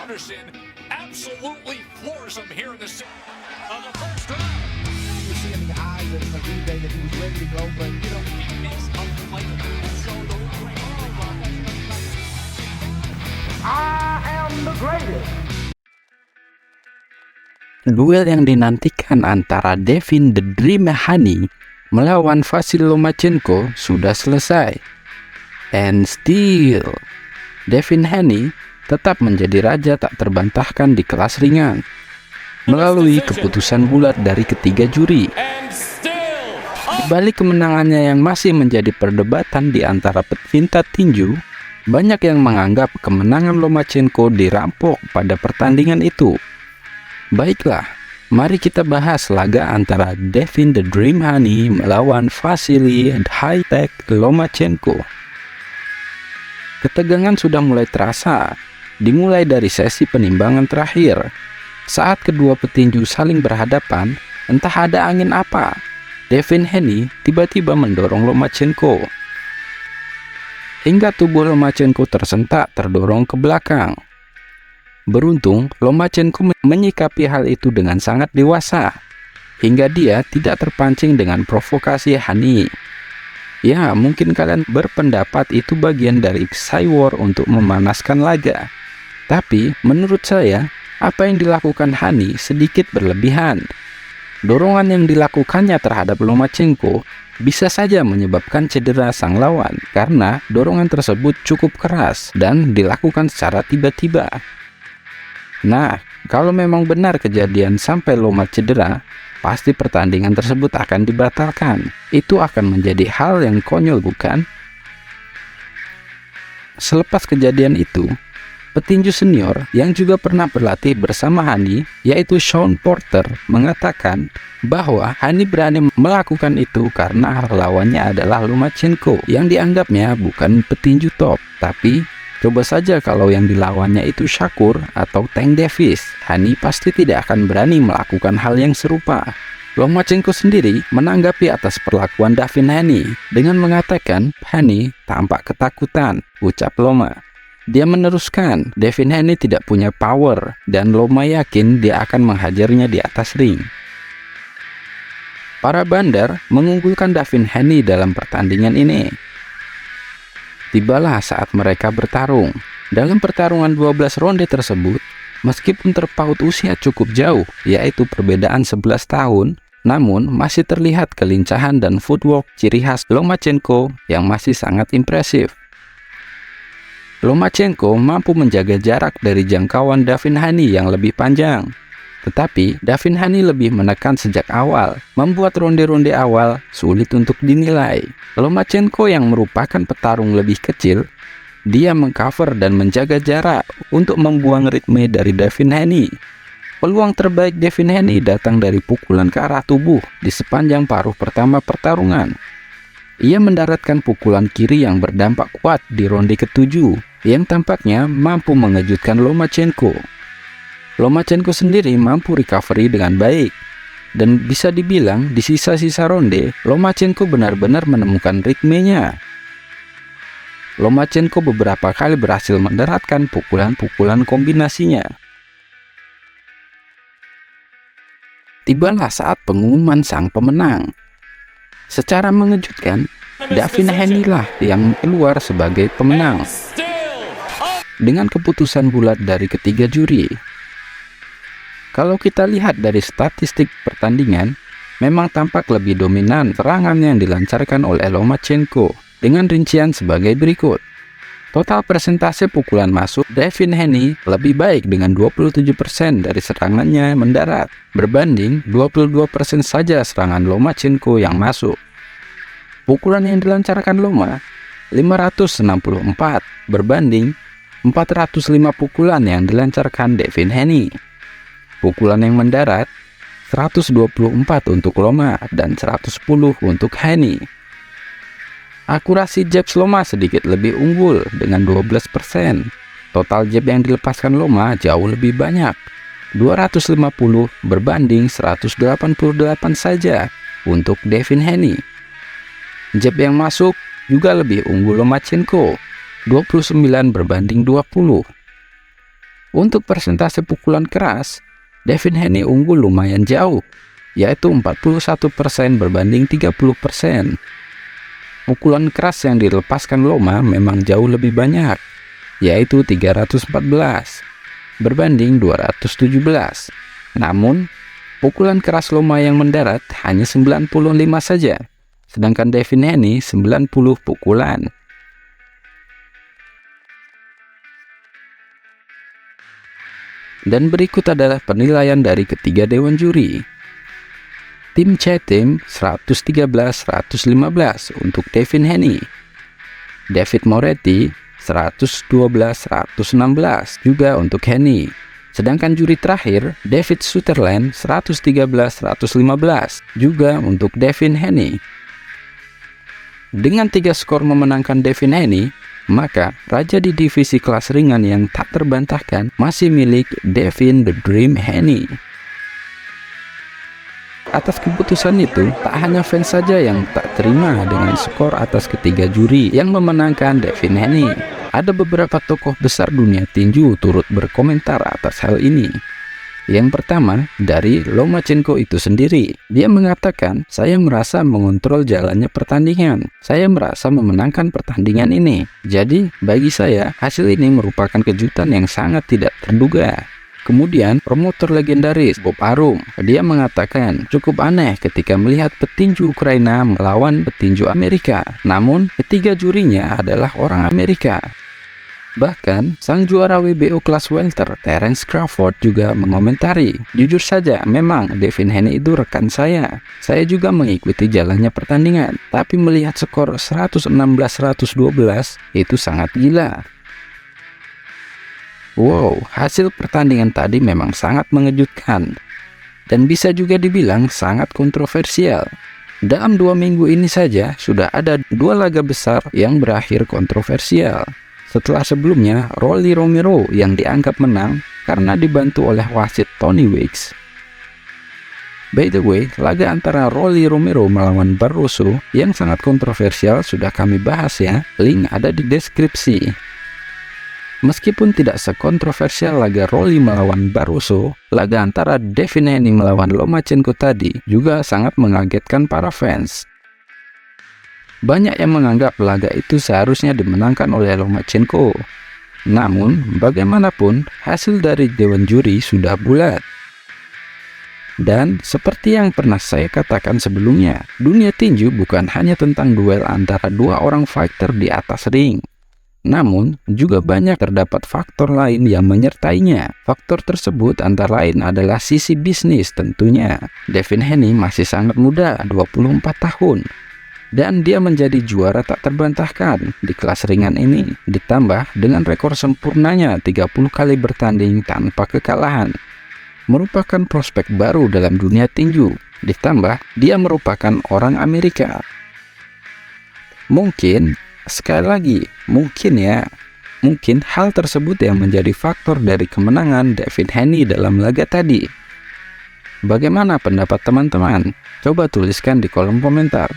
Anderson absolutely floors him here in the first round. You see in the eyes of Uribe that he was ready to go, but you know, It's unfighting. So the I am the greatest. Duel yang dinantikan antara Devin The Dream Haney melawan Vasyl Lomachenko sudah selesai. And still, Devin Haney tetap menjadi raja tak terbantahkan di kelas ringan melalui keputusan bulat dari ketiga juri. Di balik kemenangannya yang masih menjadi perdebatan di antara pecinta tinju, banyak yang menganggap kemenangan Lomachenko dirampok pada pertandingan itu. Baiklah, mari kita bahas laga antara Devin The Dream Haney melawan Vasily High-Tech Lomachenko. Ketegangan sudah mulai terasa, dimulai dari sesi penimbangan terakhir. Saat kedua petinju saling berhadapan, entah ada angin apa, Devin Haney tiba-tiba mendorong Lomachenko. Hingga tubuh Lomachenko tersentak terdorong ke belakang. Beruntung, Lomachenko menyikapi hal itu dengan sangat dewasa, hingga dia tidak terpancing dengan provokasi Haney. Ya, mungkin kalian berpendapat itu bagian dari Cywar untuk memanaskan laga. Tapi, menurut saya, apa yang dilakukan Haney sedikit berlebihan. Dorongan yang dilakukannya terhadap Lomachenko bisa saja menyebabkan cedera sang lawan, karena dorongan tersebut cukup keras dan dilakukan secara tiba-tiba. Nah, kalau memang benar kejadian sampai Loma cedera, pasti pertandingan tersebut akan dibatalkan. Itu akan menjadi hal yang konyol, bukan? Selepas kejadian itu, petinju senior yang juga pernah berlatih bersama Haney, yaitu Shawn Porter, mengatakan bahwa Haney berani melakukan itu karena lawannya adalah Lomachenko yang dianggapnya bukan petinju top, tapi coba saja kalau yang dilawannya itu Shakur atau Tank Davis, Haney pasti tidak akan berani melakukan hal yang serupa. Lomachenko sendiri menanggapi atas perlakuan Devin Haney dengan mengatakan, "Haney tampak ketakutan," ucap Loma. Dia meneruskan, Devin Haney tidak punya power dan Loma yakin dia akan menghajarnya di atas ring. Para bandar mengunggulkan Devin Haney dalam pertandingan ini. Tibalah saat mereka bertarung. Dalam pertarungan 12 ronde tersebut, meskipun terpaut usia cukup jauh, yaitu perbedaan 11 tahun, namun masih terlihat kelincahan dan footwork ciri khas Lomachenko yang masih sangat impresif. Lomachenko mampu menjaga jarak dari jangkauan Devin Haney yang lebih panjang. Tetapi, Devin Haney lebih menekan sejak awal, membuat ronde-ronde awal sulit untuk dinilai. Lomachenko yang merupakan petarung lebih kecil, dia mengcover dan menjaga jarak untuk membuang ritme dari Devin Haney. Peluang terbaik Devin Haney datang dari pukulan ke arah tubuh di sepanjang paruh pertama pertarungan. Ia mendaratkan pukulan kiri yang berdampak kuat di ronde ke-7, yang tampaknya mampu mengejutkan Lomachenko. Lomachenko sendiri mampu recovery dengan baik, dan bisa dibilang di sisa-sisa ronde, Lomachenko benar-benar menemukan ritmenya. Lomachenko beberapa kali berhasil mendaratkan pukulan-pukulan kombinasinya. Tibalah saat pengumuman sang pemenang. Secara mengejutkan, Devin Haney lah yang keluar sebagai pemenang dengan keputusan bulat dari ketiga juri. Kalau kita lihat dari statistik pertandingan, memang tampak lebih dominan serangan yang dilancarkan oleh Lomachenko dengan rincian sebagai berikut. Total persentase pukulan masuk Devin Haney lebih baik dengan 27% dari serangannya mendarat, berbanding 22% saja serangan Lomachenko yang masuk. Pukulan yang dilancarkan Loma 564 berbanding 405 pukulan yang dilancarkan Devin Haney. Pukulan yang mendarat 124 untuk Loma dan 110 untuk Haney. Akurasi jabs Loma sedikit lebih unggul dengan 12%. Total jab yang dilepaskan Loma jauh lebih banyak, 250 berbanding 188 saja untuk Devin Haney. Jab yang masuk juga lebih unggul Lomachenko, 29 berbanding 20. Untuk persentase pukulan keras, Devin Haney unggul lumayan jauh, yaitu 41% berbanding 30%. Pukulan keras yang dilepaskan Loma memang jauh lebih banyak, yaitu 314 berbanding 217. Namun, pukulan keras Loma yang mendarat hanya 95 saja, sedangkan Devin Haney 90 pukulan. Dan berikut adalah penilaian dari ketiga dewan juri. Tim C-Team 113-115 untuk Devin Haney. David Moretti 112-116 juga untuk Haney. Sedangkan juri terakhir David Sutherland 113-115 juga untuk Devin Haney. Dengan 3 skor memenangkan Devin Haney, maka raja di divisi kelas ringan yang tak terbantahkan masih milik Devin The Dream Haney. Atas keputusan itu, tak hanya fans saja yang tak terima dengan skor atas ketiga juri yang memenangkan Devin Haney. Ada beberapa tokoh besar dunia tinju turut berkomentar atas hal ini. Yang pertama, dari Lomachenko itu sendiri. Dia mengatakan, saya merasa mengontrol jalannya pertandingan. Saya merasa memenangkan pertandingan ini. Jadi, bagi saya, hasil ini merupakan kejutan yang sangat tidak terduga. Kemudian, promotor legendaris Bob Arum, dia mengatakan, cukup aneh ketika melihat petinju Ukraina melawan petinju Amerika. Namun, ketiga jurinya adalah orang Amerika. Bahkan, sang juara WBO kelas welter, Terence Crawford juga mengomentari, jujur saja, memang Devin Haney itu rekan saya. Saya juga mengikuti jalannya pertandingan, tapi melihat skor 116-112 itu sangat gila. Wow, hasil pertandingan tadi memang sangat mengejutkan, dan bisa juga dibilang sangat kontroversial. Dalam 2 minggu ini saja, sudah ada 2 laga besar yang berakhir kontroversial. Setelah sebelumnya, Rolly Romero yang dianggap menang karena dibantu oleh wasit Tony Weeks. By the way, laga antara Rolly Romero melawan Barroso yang sangat kontroversial sudah kami bahas ya, link ada di deskripsi. Meskipun tidak sekontroversial laga Rolly melawan Barroso, laga antara Devin Haney melawan Lomachenko tadi juga sangat mengagetkan para fans. Banyak yang menganggap laga itu seharusnya dimenangkan oleh Lomachenko. Namun, bagaimanapun, hasil dari dewan juri sudah bulat. Dan, seperti yang pernah saya katakan sebelumnya, dunia tinju bukan hanya tentang duel antara 2 orang fighter di atas ring. Namun, juga banyak terdapat faktor lain yang menyertainya. Faktor tersebut antara lain adalah sisi bisnis tentunya. Devin Haney masih sangat muda, 24 tahun. Dan dia menjadi juara tak terbantahkan di kelas ringan ini, ditambah dengan rekor sempurnanya 30 kali bertanding tanpa kekalahan. Merupakan prospek baru dalam dunia tinju, ditambah dia merupakan orang Amerika. Mungkin, sekali lagi, mungkin hal tersebut yang menjadi faktor dari kemenangan Devin Haney dalam laga tadi. Bagaimana pendapat teman-teman? Coba tuliskan di kolom komentar.